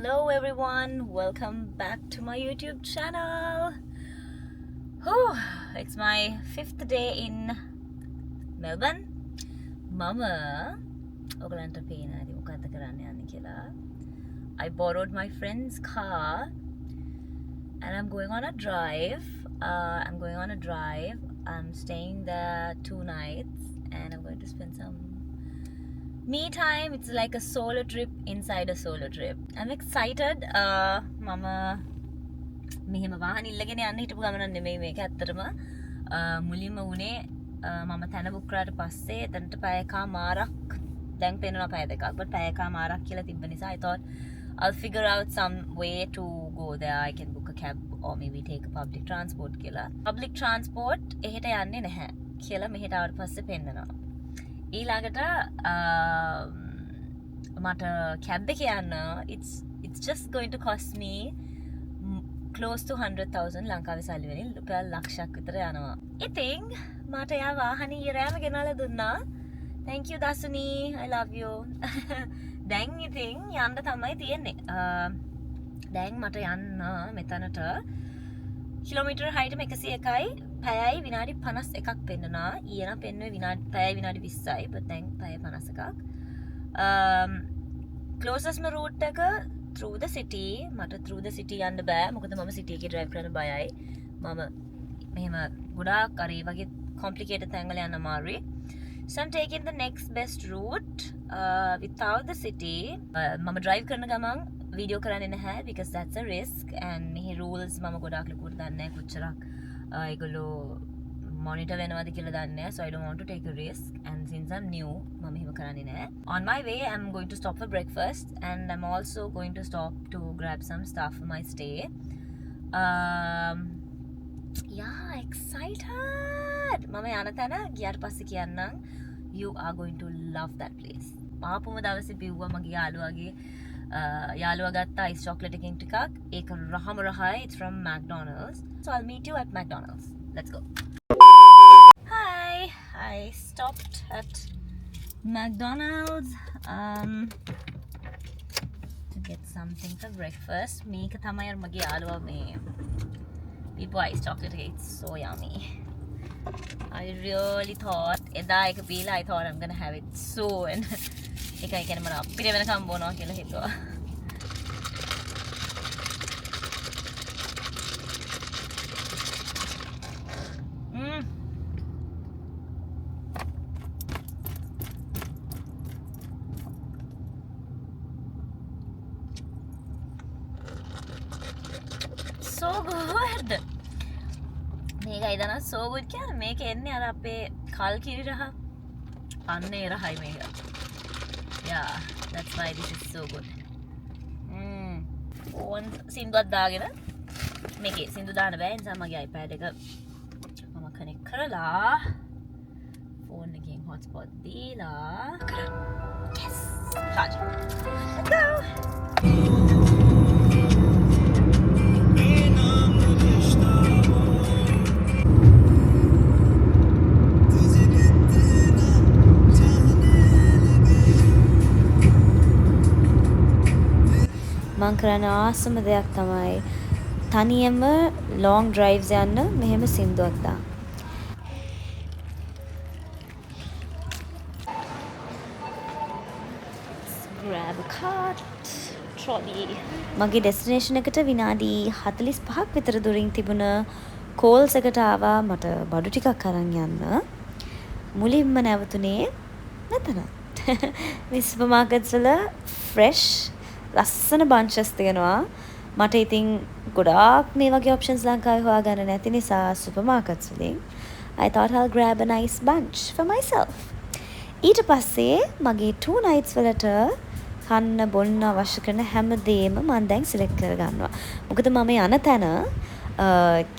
Hello everyone, welcome back to my YouTube channel. Whew, it's my 5th day in Melbourne. Mama, ඔයගලන්ට පේනවාද මොකක්ද කරන්න යන්නේ කියලා. I borrowed my friend's car and I'm going on a drive. I'm staying there 2 nights and I'm going to spend some me time. It's like a solo trip inside a solo trip. I'm excited. මම මෙහෙම වාහන ඉල්ලගෙන යන්න හිටපු ගමන නෙමෙයි මේක ඇත්තටම. මුලින්ම උනේ මම තැන බුක් කරාට පස්සේ එතනට පැය කමාරක් දැන් පේනවා පැය දෙකක්. but පැය කමාරක් කියලා තිබ්බ නිසා I thought I'll figure out some way to go there. I can book a cab or maybe take a public transport කියලා. Public transport එහෙට යන්නේ නැහැ කියලා මෙහෙට ආවට පස්සේ පෙන්නනවා. ඊළඟට මට කැබ් එක යන්න it's just going to cost me close to 100,000 ලංකාවේ සල්ලි වලින් රුපියල් ලක්ෂයක් විතර යනවා. ඉතින් මට යා වාහනේ ඊරෑම ගෙනල්ලා දුන්නා. Thank you Dasuni, I love you. දැන් ඉතින් යන්න තමයි තියෙන්නේ. දැන් මට යන්න මෙතනට කිලෝමීටර් 101යි පැයයි විනාඩි 51ක් පෙන්නනවා. ඊයන පෙන්නුවේ පැයයි විනාඩි 20යි. but දැන් පැය 51ක්. closest route එක through the city. මට through the city යන්න බෑ. මොකද මම city එකේ drive කරන්න බයයි. මම මෙහෙම ගොඩාක් අර ඒ වගේ complicated තැන් වල යන්න අමාරුයි. So I'm taking the next best route without the city. මම drive කරන ගමන් video කරන්නේ නැහැ because that's a risk and මෙහි rules මම ගොඩාක් ලකුවට දන්නේ නැහැ කොච්චරක් ඒගොල්ලෝ monitor වෙනවද කියලා දන්නේ නැහැ. So I don't want to take a risk and since I'm new මම එහෙම කරන්නේ නැහැ. On my way I'm going to stop for breakfast and I'm also going to stop to grab some stuff for my stay. Yeah, excited. මම යන තැන ගියාට පස්සේ කියන්නම් you are going to love that place. ආපුම දවසේ බිව්වා මගේ යාළුවා ගත්ත ice chocolate එකකින් ටිකක්. ඒක රහම රහයි. It's from McDonald's. So I'll meet you at McDonald's. Let's go. Hi. I stopped at McDonald's to get something for breakfast. මේක තමයි මගේ යාළුවා මේ people ice chocolate. It's so yummy. I really thought එදා එක පීලා I thought I'm gonna have it soon. ඒකයි කියන්නේ මම අපිට වෙනකම් බොනවා කියලා හිතුවා. So good. මේකයි දන so good කියන්නේ මේක එන්නේ අර අපේ කල් කිරි රහ අන්න ඒ රහයි මේක. Yeah, that's why this is so good. Phone සින්දුවක් දාගෙන මේකේ සින්දු දාන්න බෑ නිසා මගේ iPad එක මම කනෙක්ට් කරලා ෆෝන් එකෙන් hotspot දීලා yes charge. Let's go. මං කරන ආසම දෙයක් තමයි තනියම long drives යන්න මෙහෙම සින්දුවක් දාන්න. Grab a cart, trolley. මගේ destination එකට විනාඩි 45ක් විතර දුරින් තිබුණ Coles එකට ආවා මට බඩු ටිකක් අරන් යන්න. මුලින්ම නැවතුනේ මෙතන. මේ සුපර් මාකට්ස් වල fresh ලස්සන bunches තියෙනවා. මට ඉතින් ගොඩාක් මේ වගේ options ලංකාවේ හොයාගන්න නැති නිසා supermarkets වලින් I thought I'll grab a nice bunch for myself. ඊට පස්සේ මගේ 2 nights වලට කන්න බොන්න අවශ්‍ය කරන හැමදේම මම දැන් select කරගන්නවා. මොකද මම යන තැන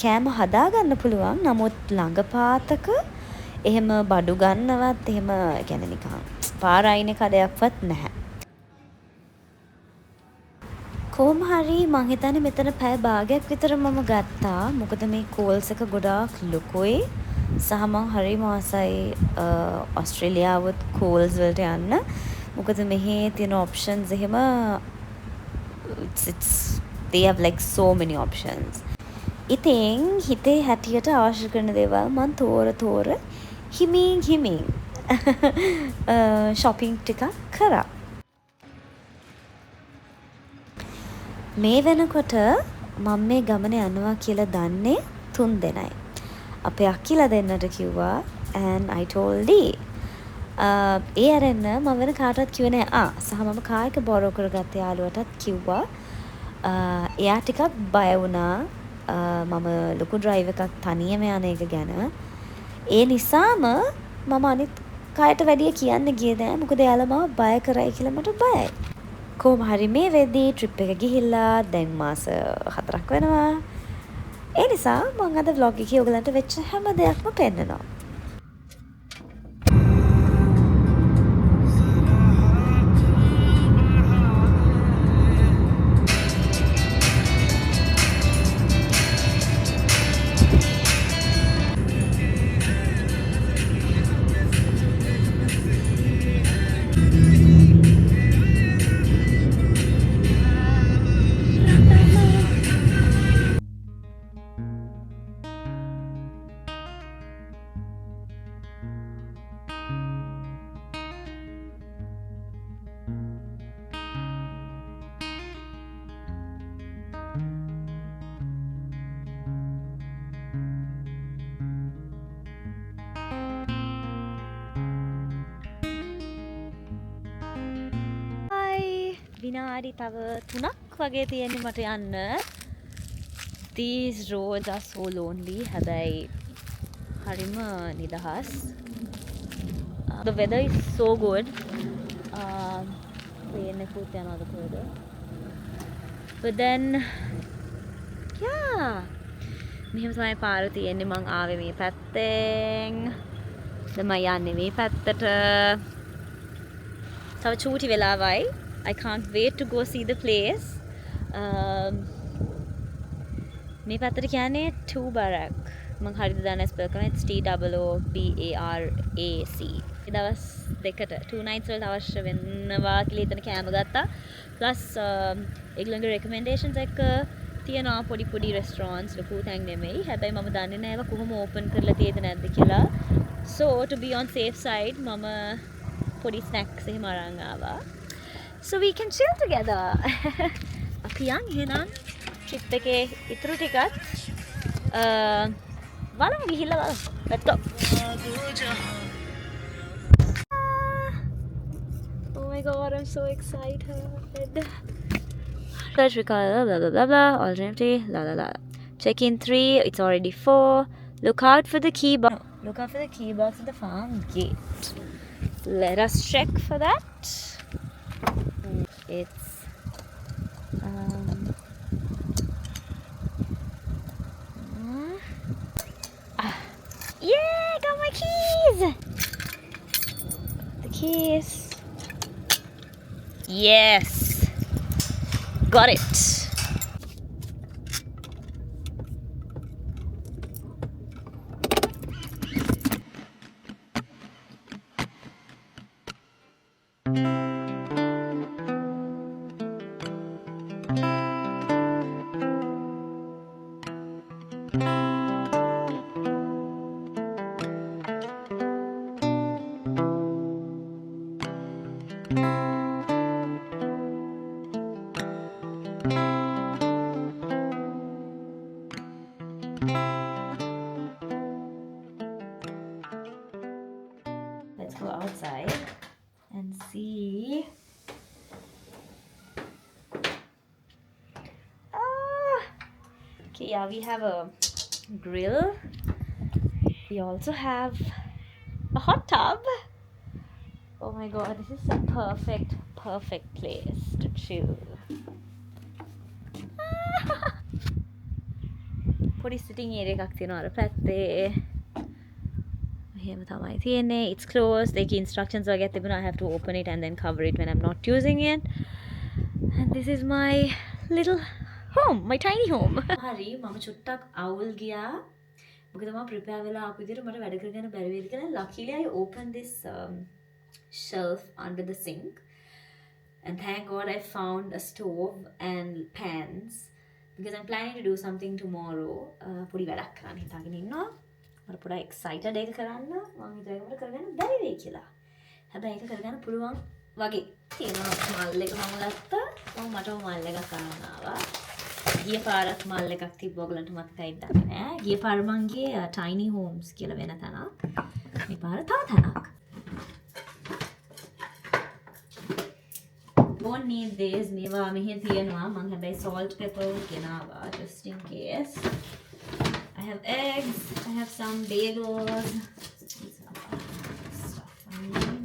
කෑම හදාගන්න පුළුවන්. නමුත් ළඟපාතක එහෙම බඩු ගන්නවත් එහෙම කියන්නේ නිකන් පාරායිනේ කඩයක්වත් නැහැ. කොහොම හරි මං හිතන්නේ මෙතන පැය භාගයක් විතර මම ගත්තා. මොකද මේ Coles එක ගොඩාක් ලොකුයි. සහ මං හරිම ආසයි ඔස්ට්‍රේලියාවත් Coles වලට යන්න. මොකද මෙහි තියෙන options එහෙම it's they have like so many options. ඉතින් හිතේ හැටියට අවශ්‍ය කරන දේවල් මං තෝර හිමින් shopping ටිකක් කරා. මේ වෙනකොට මම මේ ගමන යනවා කියලා දන්නේ 3 දෙනයි. අපේ අක්කිලා දෙන්නට කිව්වා and I told Lee. ඒ අරන්න මම වෙන කාටවත් කිව්වේ නෑ. සහ මම කායක බොරෝ කරගත්ත යාළුවටත් කිව්වා. එයා ටිකක් බය වුණා. මම ලොකු ඩ්‍රයිව් එකක් තනියම යන එක ගැන. ඒ නිසාම මම අනිත් කායට වැඩිය කියන්න ගියේ නෑ. මොකද එයාලා මාව බය කරයි කියලා මට බයයි. කොහොම හරි මේ වෙද්දී ට්‍රිප් එක ගිහිල්ලා දැන් මාස 4ක් වෙනවා. ඒ නිසා මම අද vlog එකේ ඔයගලන්ට වෙච්ච හැම දෙයක්ම පෙන්නනවා. විනාඩි තව 3ක් වගේ තියෙන්නේ මට යන්න. These roads are so lonely. හැබැයි හරිම නිදහස්. The weather is so good. plane එකකුත් යනවාද කොහෙද? But then yeah. මෙහෙම තමයි පාර තියෙන්නේ. මං ආවේ මේ පැත්තෙන්. දැන් මම යන්නේ මේ පැත්තට. තව චූටි වෙලාවයි. I can't wait to go see the place. මේ පැත්තට කියන්නේ Tubarack. මම හරියට දන්නේ ස්පෙල් කරනවා. It's TOOBARAC. ඒ දවස් දෙකට 2 nights වලට අවශ්‍ය වෙනවා කියලා හිතන කෑම ගත්තා. plus ඒගොල්ලන්ගේ recommendations එක තියෙනවා පොඩි restaurants ලොකු තැන් නෙමෙයි. හැබැයි මම දන්නේ නැහැ ඒවා කොහොම open කරලා තියෙද නැද්ද කියලා. So to be on safe side මම පොඩි snacks එහෙම අරන් ආවා. So we can chill together. අපි යන් එහෙනම් trip එකේ ඉතුරු ටිකත් බලමු ගිහිල්ලා බලමු. Let's go. Oh my god, I'm so excited. Search recorder, blah blah blah blah. Alternatively, la la la. Check in 3. It's already 4. Look out for the key box. Look out for the key box at the farm gate. Let us check for that. It's yeah, got my keys. The keys. Yes, got it. Let's go outside and see. Okay, yeah, we have a grill. We also have a hot tub. Oh my god, this is a perfect place to chill. පොඩි sitting area එකක් තියෙනවා අර පැත්තේ. එහෙම තමයි තියෙන්නේ. It's closed. ඒකේ instructions වගේ තිබුණා. I have to open it and then cover it when I'm not using it. And this is my little home, my tiny home. හරි මම චුට්ටක් අවුල් ගියා. මොකද මම prepare වෙලා ආපු විදිහට මට වැඩ කරගන්න බැරි වෙයිද කියලා. Luckily I opened this shelf under the sink And thank God I found a stove and pans because I'm planning to do something tomorrow. පොඩි වැඩක් කරන්න හිතාගෙන ඉන්නවා. මට පොඩ්ඩක් excited එක කරන්න. මම හිතුවා ඒක මට කරගන්න බැරි වෙයි කියලා. හැබැයි ඒක කරගන්න පුළුවන් වගේ. තියෙනවා මල් එක මම ගත්තා. මටම මල් එකක් අරන් ආවා. ගිය පාරත් මල් එකක් තිබ්බ ඔයගලන්ට මතකයිද දන්නේ නැහැ. ගිය පාර මං ගියේ Tiny Homes කියලා වෙන තැනක්. මේ පාර තව තැනක්. Won't need this. මේවා මෙහෙ තියෙනවා. මං හැබැයි salt pepper ගෙනාවා just in case. I have eggs. I have some bagels. These are stuff I need.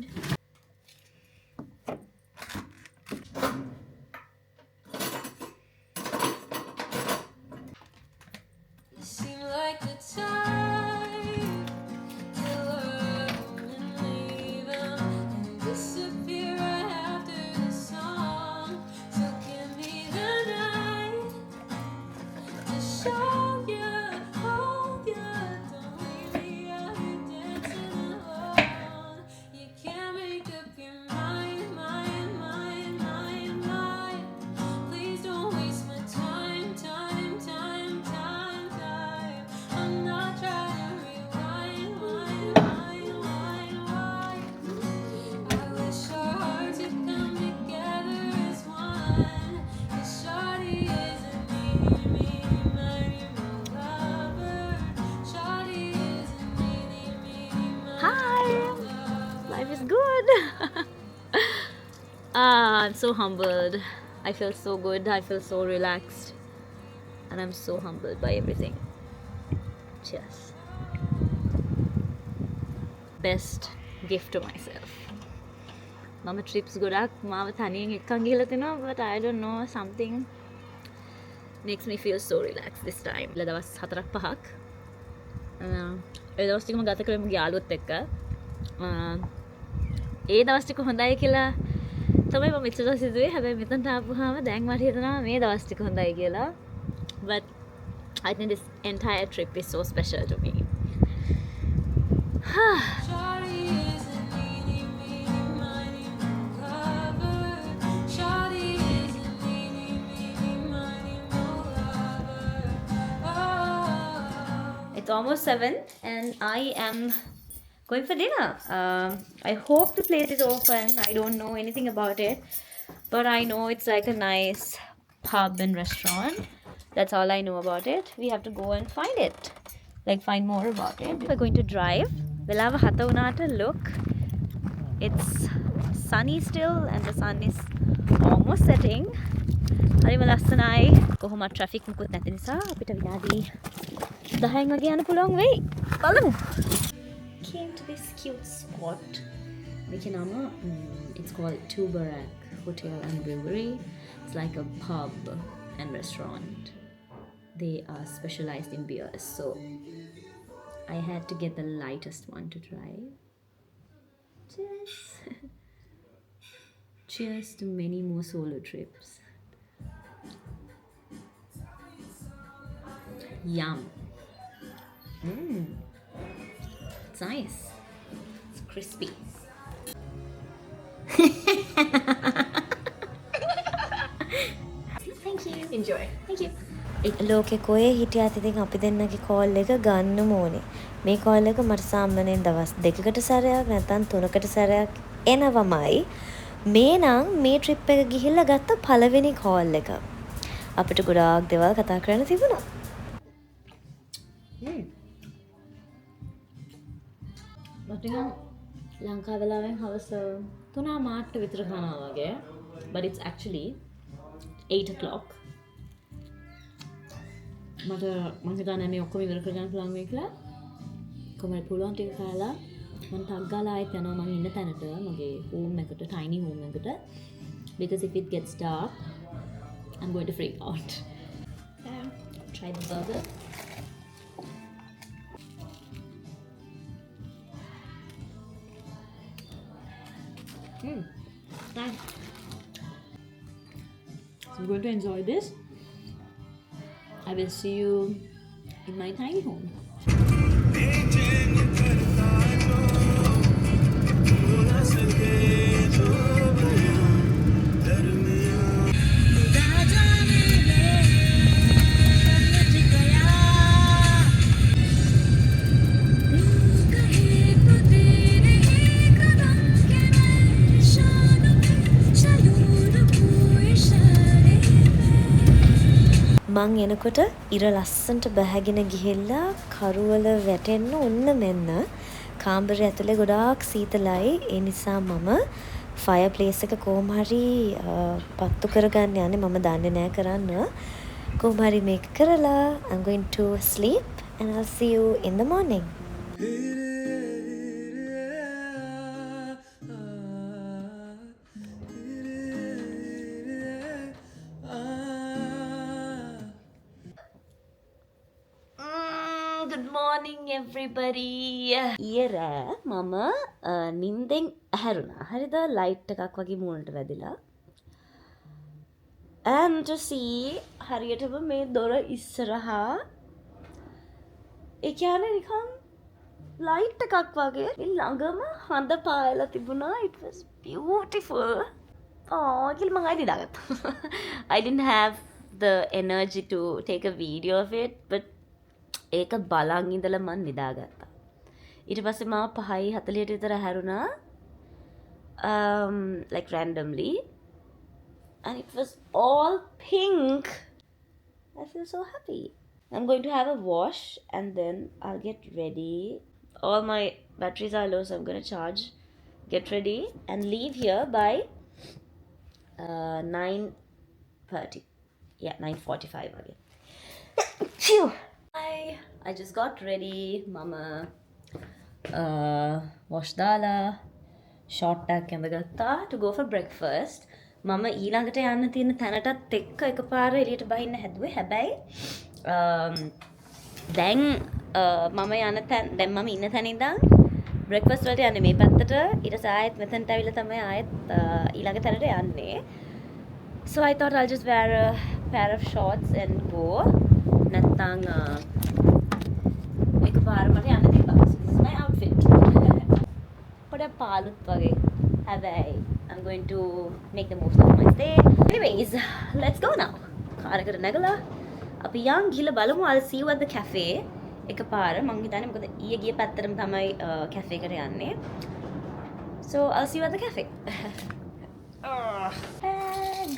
I'm so humbled. I feel so good. I feel so relaxed. And I'm so humbled by everything. Cheers. Best gift to myself. Mama trips ගොඩක් මාව තනියෙන් එක්කන් ගිහලා තිනවා, but I don't know, something makes me feel so relaxed this time. දවස් 4-5ක්. ඒ දවස් ටිකම ගත කරේ මගේ යාළුවොත් එක්ක. ඒ දවස් ටික හොඳයි කියලා තමයි මම මෙච්චර සිදුවේ. හැබැයි මෙතනට ආපුවාම දැන් මට හිතෙනවා මේ දවස් ටික හොඳයි කියලා. But I think this entire trip is so special to me. It's almost 7 and I am going for dinner. I hope the place is open. I don't know anything about it, but I know it's like a nice pub and restaurant. That's all I know about it. We have to go and find it, like find more about it. We're going to drive. Velawa 7 වුණාට look, it's sunny still and the sun is almost setting. හරිම ලස්සනයි. කොහොමද traffic මුකුත් නැති නිසා අපිට විනාඩි 10න් වගේ යන්න පුළුවන් වෙයි. බලමු. Came to this cute spot. It's called Tubarak Hotel and Brewery. It's like a pub and restaurant. They are specialized in beers, so I had to get the lightest one to try. Cheers! Cheers to many more solo trips. Yum! It's nice. It's crispy. Thank you. Enjoy. Thank you. ලෝකෙ කොහේ හිටියත් ඉතින් අපි දෙන්නගේ call එක ගන්නම ඕනේ. මේ call එක මට සාමාන්‍යයෙන් දවස් 2කට සැරයක් නැත්නම් 3කට සැරයක් එනවමයි. මේ නම් මේ ට්‍රිප් එක ගිහිල්ලා ගත්ත පළවෙනි කෝල් එක. අපිට ගොඩාක් දේවල් කතා කරන්න තිබුණා. ලංකා වෙලාවෙන් හවස 3:00 විතර කනවා වගේ. But it's actually 8 o'clock. මට මම හිතන්නේ මේ ඔක්කොම ඉවර කරගන්න පුළුවන් වෙයි කියලා. කොහොමද පුළුවන් ටික කාලා මම ටක් ගාලා ආයෙත් යනවා මම ඉන්න තැනට මගේ හෝම් එකට tiny home එකට. Because if it gets dark I'm going to freak out. Try the burger. Nice. So I'm going to enjoy this. I will see you in my tiny home. මං එනකොට ඉර ලස්සන්ට බැහැගෙන ගිහිල්ලා කරුවල වැටෙන්න ඔන්න මෙන්න කාමරය ඇතුලේ ගොඩාක් සීතලයි. ඒ නිසා මම ෆයර් ප්ලේස් එක කොහොම හරි පත්තු කරගන්න යන්නේ. මම දන්නේ නැහැ කරන්න. කොහොම හරි මේක කරලා I'm going to sleep and I'll see you in the morning. Good morning everybody. ඊයේ රෑ මම නිින්දෙන් ඇහැරුණා. හරිද? ලයිට් එකක් වගේ මූණට වැදිලා. And to see හරියටම මේ දොර ඉස්සරහා ඒ කියන්නේ නිකන් ලයිට් එකක් වගේ ළඟම හඳ පායලා තිබුණා. It was beautiful. කියලා මම ID දාගත්තා. I didn't have the energy to take a video of it, but ඒක බලන් ඉඳලා මම නිදාගත්තා. ඊට පස්සේ මම 5:40ට විතර හැරුණා. Like randomly. And it was all pink. I feel so happy. I'm going to have a wash and then I'll get ready. All my batteries are low, so I'm going to charge, get ready and leave here by 9:30. Yeah, 9:45 again. Phew. I just got ready. Mama wash dala short tag kendagatta to go for breakfast. Mama ඊළඟට යන්න තියෙන තැනටත් එක්ක එකපාර එළියට බහින්න හැදුවේ. හැබැයි දැන් මම යන තැන දැන් මම ඉන්න තැන ඉඳන් breakfast වලට යන්නේ මේ පැත්තට. ඊට පස්සේ ආයෙත් මෙතනට ඇවිල්ලා තමයි ආයෙත් ඊළඟ තැනට යන්නේ. So I thought I'll just wear a pair of shorts and go. නැත්තං එකපාර මට යන්න තිබ්බා. So this is my outfit. පොඩක් පාළුත් වගේ. හැබැයි I'm going to make the most of my stay. Anyways, let's go now. කාරකට නැගලා අපි යන් ගිහලා බලමු. I'll see you at the cafe. එකපාර මං හිතන්නේ මොකද ඊයේ ගිය පැත්තටම තමයි cafe එකට යන්නේ. So I'll see you at the cafe. Bag.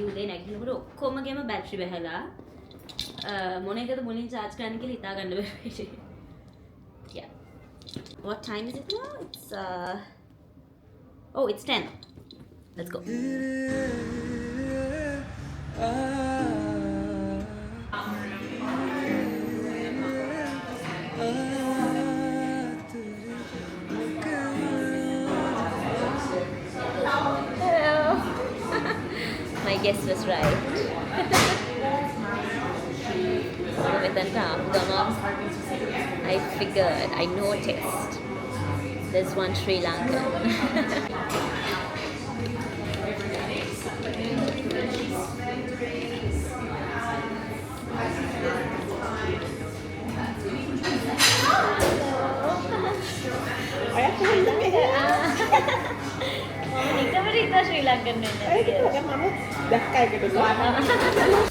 උදේ නැගිටිනකොට ඔක්කොමගේම බැටරි බහලා මොන එකද මුලින් charge කරන්න කියලා හිතා ගන්න බැහැ. Yeah. What time is it now? It's it's 10. Let's go. My guess was right. I figured, I noticed. There's one Sri Lankan.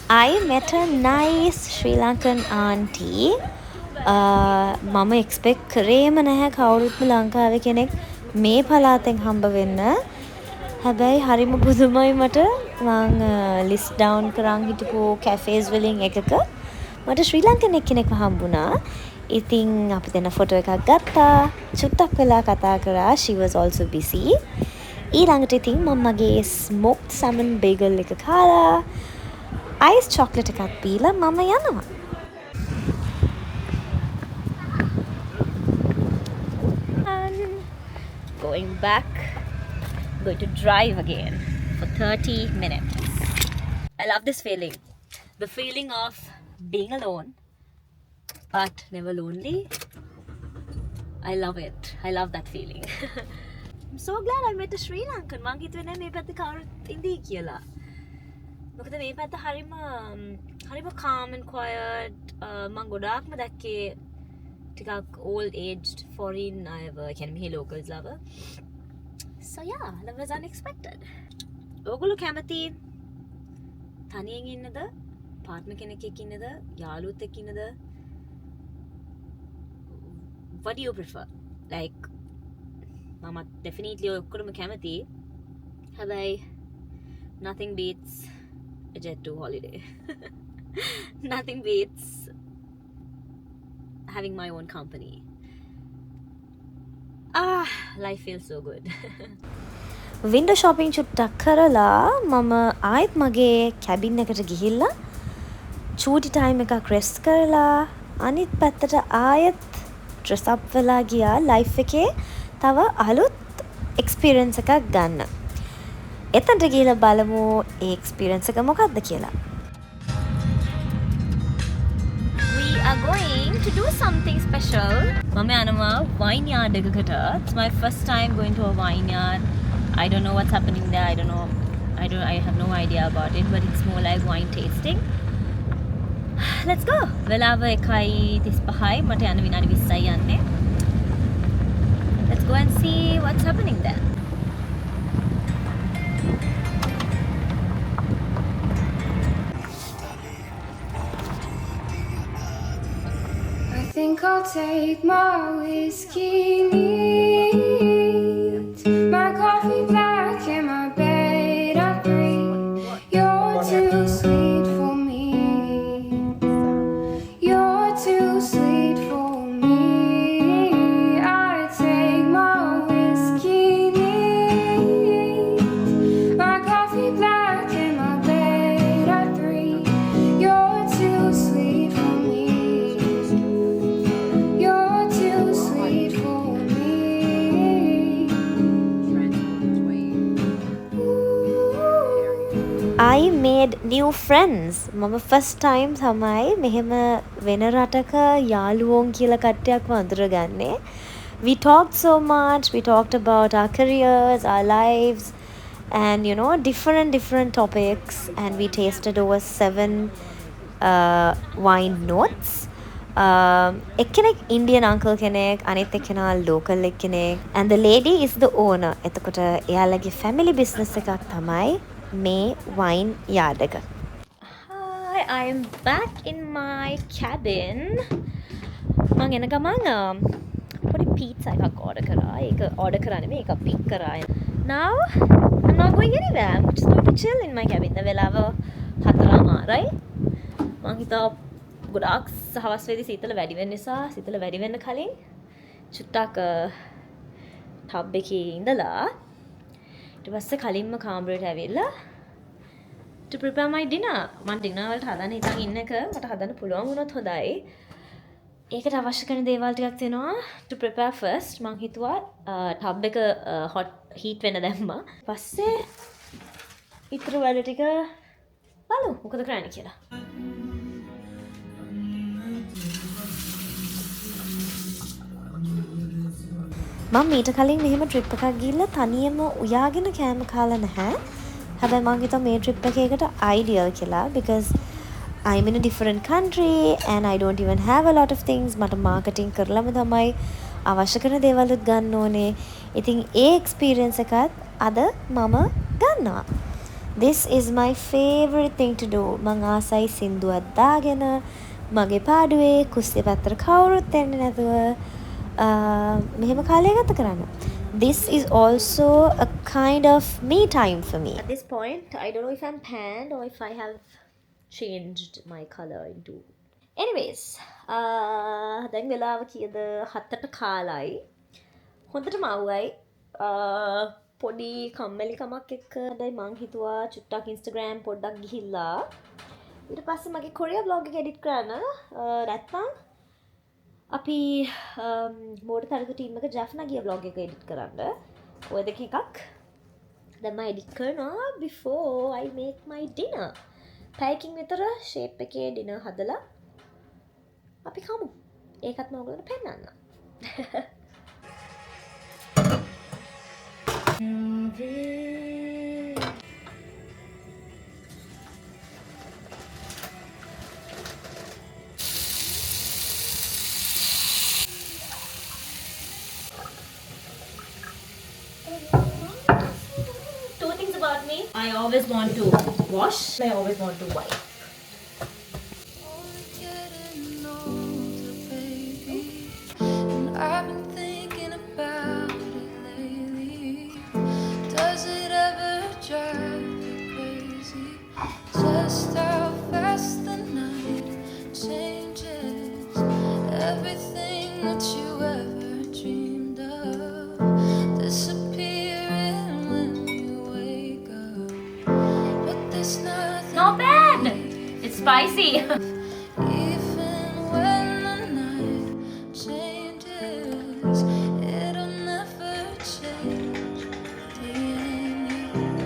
I met a nice Sri Lankan auntie. මම expect කරේම නැහැ කවුරුත්ම ලංකාවේ කෙනෙක් මේ පළාතෙන් හම්බ වෙන්න. හැබැයි හරිම පුදුමයි මට. මං ලිස්ට් ඩවුන් කරන් හිටපු කැෆේස් වලින් එකක මට ශ්‍රී ලංකන් එක්කෙනෙක්ව හම්බුණා. ඉතින් අපි දෙන්න ෆොටෝ එකක් ගත්තා. චුට්ටක් වෙලා කතා කරා. She was also busy. ඊළඟට ඉතින් මම මගේ smoked salmon bagel එක කාලා ice chocolate එකක් පීලා මම යනවා. Going back, going to drive again for 30 minutes. I love this feeling. The feeling of being alone, but never lonely. I love it. I love that feeling. I'm so glad I met a Sri Lankan. මං හිතුවේ නෑ මේ පැත්තේ කවුරුත් ඉඳී කියලා. මොකද මේ පැත්ත හරිම calm and quiet. මං ගොඩාක්ම දැක්කේ ටිකක් old aged foreign අයව. ඒ කියන්නේ මෙහි locals ලව. So yeah, that was unexpected. ඔයගොල්ලෝ කැමති තනියෙන් ඉන්නද? පාර්ට්නර් කෙනෙක් එක්ක ඉන්නද? යාළුවෙක් එක්ක ඉන්නද? What do you prefer? Like mama definitely ඔක්කොම කැමති. හැබැයි nothing beats a jet to holiday. Nothing beats having my own company. Life feels so good. Window shopping චුට්ටක් කරලා මම ආයෙත් මගේ කැබින් එකට ගිහිල්ලා චූටි ටයිම් එකක් රෙස්ට් කරලා අනිත් පැත්තට ආයෙත් ඩ්‍රෙස් අප් වෙලා ගියා ලයිෆ් එකේ තව අලුත් එක්ස්පීරියන්ස් එකක් ගන්න. එතනට ගිහිල්ලා බලමු ඒ එක්ස්පීරියන්ස් එක මොකක්ද කියලා. We are going to do something special. මම යනවා wine yard එකකට. It's my first time going to a wine yard. I don't know what's happening there. I have no idea about it, but it's more like wine tasting. Let's go. වෙලාව 1:35යි මට යන්න විනාඩි 20යි යන්නේ. Let's go and see what's happening there. I think I'll take my whiskey neat, my coffee black and my bed at 3. You're too sweet for me. You're too sweet for me. I take my whiskey neat, my coffee black and my bed at 3. You're too sweet for me. You're too sweet for me. I made new friends. මම first time තමයි මෙහෙම වෙන රටක යාළුවෝන් කියලා කට්ටියක් වඳුරගන්නේ. We talked so much. We talked about our careers, our lives, and different topics. And we tasted over 7 wine notes. එක්කෙනෙක් Indian uncle කෙනෙක්, අනිත් එක්කෙනා local එක්කෙනෙක්. And the lady is the owner. එතකොට එයාලගේ family business එකක් තමයි මේ wine yard එක. Hi, I am back in my cabin. මං එන ගමන් පොඩි pizza එකක් order කරා. ඒක order කරා නෙමෙයි, ඒක pick කරා. Now I'm not going anywhere. I'm just going to chill in my cabin. වෙලාව 4:00යි. මං හිතුවා ගොඩාක් හවස් වෙදි සීතල වැඩි වෙන නිසා සීතල වැඩි වෙන්න කලින් චුට්ටක් ටබ් එකේ ඉඳලා ඊට පස්සේ කලින්ම කාමරේට ඇවිල්ලා to prepare my dinner. මම dinner වලට හදන්න ඉතින් ඉන්න එක මට හදන්න පුළුවන් වුණොත් හොඳයි. ඒකට අවශ්‍ය කරන දේවල් ටිකක් තියෙනවා to prepare first. මං හිතුවා ටබ් එක hot heat වෙන්න දැම්මා. පස්සේ ඊටු වැඩ ටික බලමු මොකද කරන්න කියලා. මම මීට කලින් මෙහෙම ට්‍රිප් එකක් ගිහිල්ලා තනියම උයාගෙන කෑම කාලා නැහැ. හැබැයි මම හිතුවා මේ ට්‍රිප් එකේකට ideal කියලා because I'm in a different country and I don't even have a lot of things. මට marketing කරලම තමයි අවශ්‍ය කරන දේවල් ගන්න ඕනේ. ඉතින් ඒ experience එකත් අද මම ගන්නවා. This is my favorite thing to do. මං ආසයි සින්දුවක් දාගෙන මගේ පාඩුවේ කුස්සිය පැත්තට කවුරුත් එන්නේ නැතුව මෙහෙම කාලය ගත කරන්න. This is also a kind of me time for me. At this point, I don't know if I'm panned or if I have changed my color into. Anyways, දැන් වෙලාව කීයද 7ට කාලයි. හොඳටම අවුයි. පොඩි කම්මැලිකමක් එක්ක දැන් මං හිතුවා චුට්ටක් Instagram පොඩ්ඩක් ගිහිල්ලා ඊට පස්සේ මගේ කොරියා vlog එක edit කරන්න නැත්නම් අපි මෝඩ තරග ටීම් එක ජැෆ්නා ගිය vlog එක edit කරන්න. ඔය දෙක එකක් දැන් මම edit කරනවා before I make my dinner. පැයකින් විතර shape එකේ dinner හදලා අපි කමු. ඒකත් මම ඔයගොල්ලන්ට පෙන්නන්න. Two things about me. I always want to wash. I always want to wipe. I've been thinking about it lately. Does it ever drive you crazy? Just spicy. Even when the night changes, it'll never change being you.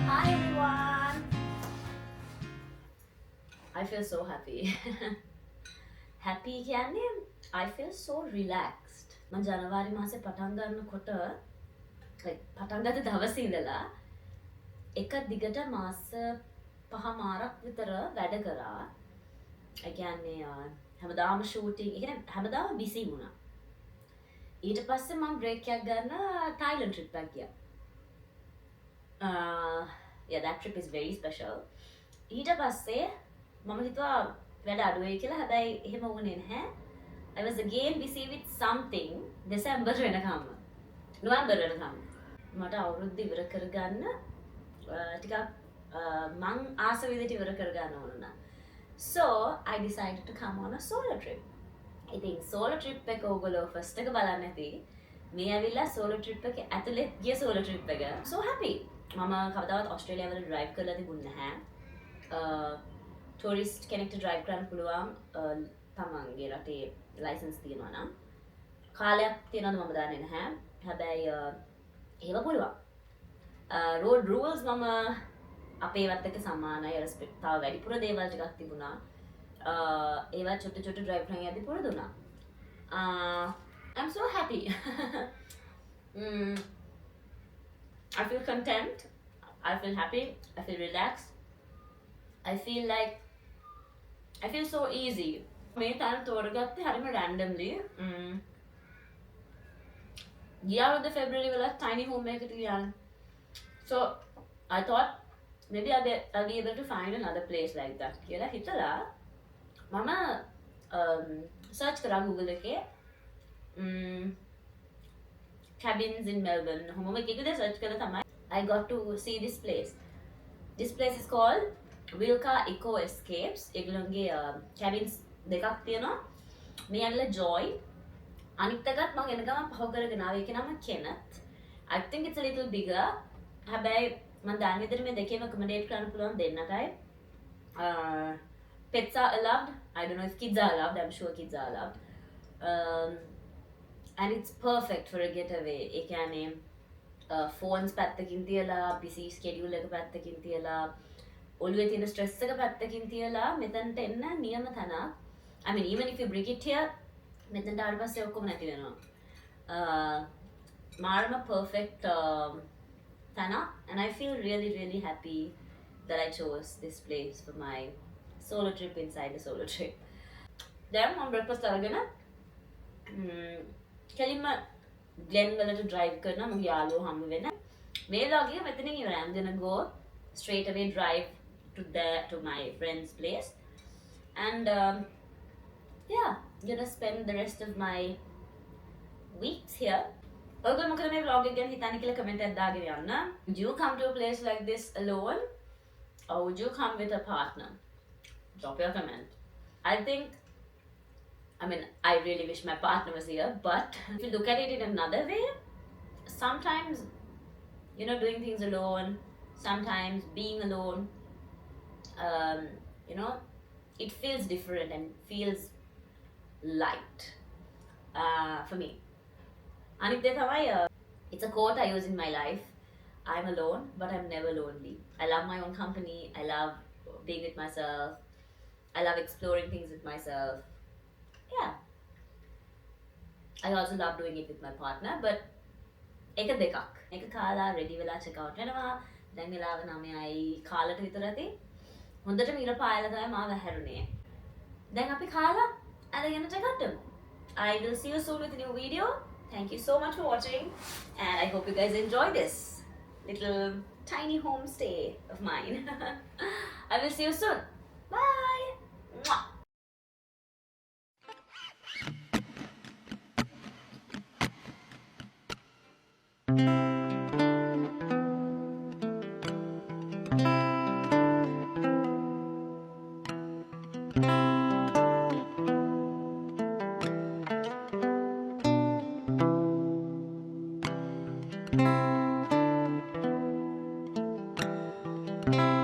Hi everyone. I feel so happy. Happy කියන්නේ I feel so relaxed. මම ජනවාරි මාසේ පටන් ගන්නකොට like පටන් ගත්ත දවසේ ඉඳලා එක දිගට මාස 5මාරක් විතර වැඩ කරා. ඒ කියන්නේ හැමදාම ෂූටින්, ඒ කියන්නේ හැමදාම බිසි වුණා. ඊට පස්සේ මම බ්‍රේක් එකක් ගන්න තායිලන්ඩ් ට්‍රිප් එකක් ගියා. Yeah, that trip is very special. ඊට පස්සේ මම හිතුවා වැඩ අඩුවයි කියලා. හැබැයි එහෙම වුණේ නැහැ. I was again busy with something December වෙනකම්. නොවැම්බර් වෙනකම්. මට අවුරුද්ද ඉවර කරගන්න ටිකක් මං ආස විදිහට ඉවර කරගන්න ඕන නා. So, I decided to come on a solo trip. ඉතින් solo trip එක ඔයගොල්ලෝ first එක බලන්න ඇති. මේ ඇවිල්ලා solo trip එක ඇතුලේ ගිය solo trip එක. So happy. මම කවදාවත් ඔස්ට්‍රේලියාව වල drive කරලා තිබුණේ නැහැ. ටූරිස්ට් කෙනෙක්ට drive කරන්න පුළුවන් තමන්ගේ රටේ license තියෙනවා නම්. කාලයක් තියෙනවද මම දන්නේ නැහැ. හැබැයි ඒව පුළුවන්. road rules මම අපේවත් එක්ක සමානයි. respect තව වැඩිපුර දේවල් ටිකක් තිබුණා. ඒවා චුට්ට drive කරන් යද්දි පුරුදුනා. I'm so happy. I feel content. I feel happy. I feel relaxed. I feel like I feel so easy. මේ තැන තෝරගත්තේ හරිම randomly. ගියවද February වල tiny home එකකට ගියාන. So I thought maybe I'll be able to find another place like that. කියලා හිතලා මම search කරා Google එකේ cabins in Melbourne. හොමම එකකද search කරලා තමයි I got to see this place. This place is called Wilka Eco Escapes. ඒගොල්ලන්ගේ cabins දෙකක් තියෙනවා. මේ ඇවිල්ලා Joy. අනිත් එකත් මම එන ගමන් පහු කරගෙන ආවේ. ඒකේ නම Kenneth. I think it's a little bigger. හැබැයි මම දන්නේ විදිහට මේ දෙකේම accommodate කරන්න පුළුවන් දෙන්නටයි. Pets are allowed. I don't know if kids are allowed. I'm sure kids are allowed. And it's perfect for a getaway. ඒ කියන්නේ phones පැත්තකින් තියලා, busy schedule එක පැත්තකින් තියලා, ඔළුවේ තියෙන stress එක පැත්තකින් තියලා මෙතනට එන්න නියම තැනක්. I mean even if you bring it here, මෙතනට ආවට පස්සේ ඔක්කොම නැති වෙනවා. මාරම perfect තැනක්. And I feel really happy that I chose this place for my solo trip inside the solo trip. දැන් මම breakfast අරගෙන කෙලින්ම ග්ලෙන් වලට drive කරනවා මගේ යාළුවෝ හම්බ වෙන. මේ vlog එක මෙතනින් ඉවරයි. I'm gonna go straight away drive to my friend's place. And yeah, I'm gonna spend the rest of my weeks here. ඔයගොල්ලෝ මොකද මේ vlog එක ගැන හිතන්නේ කියලා comment එකක් දාගෙන යන්න. Would you come to a place like this alone or would you come with a partner? Drop your comment. I think I mean, I really wish my partner was here, but if you look at it in another way, sometimes, doing things alone, sometimes being alone, um, you know, it feels different and feels light for me. Anik de thamai, it's a quote I use in my life. I'm alone, but I'm never lonely. I love my own company. I love being with myself. I love exploring things with myself. Yeah. I also love doing it with my partner, but එක දෙකක්. එක කාලා ready වෙලා check out වෙනවා. දැන් වෙලාව 9යි කාලට විතර ඇති. හොඳටම ඉර පායලා තමයි මාව හැරුණේ. දැන් අපි කාලා අරගෙන ටිකක් යමු. I will see you soon with a new video. Thank you so much for watching, and I hope you guys enjoy this little tiny homestay of mine. I will see you soon. Bye. Mwah. Thank you.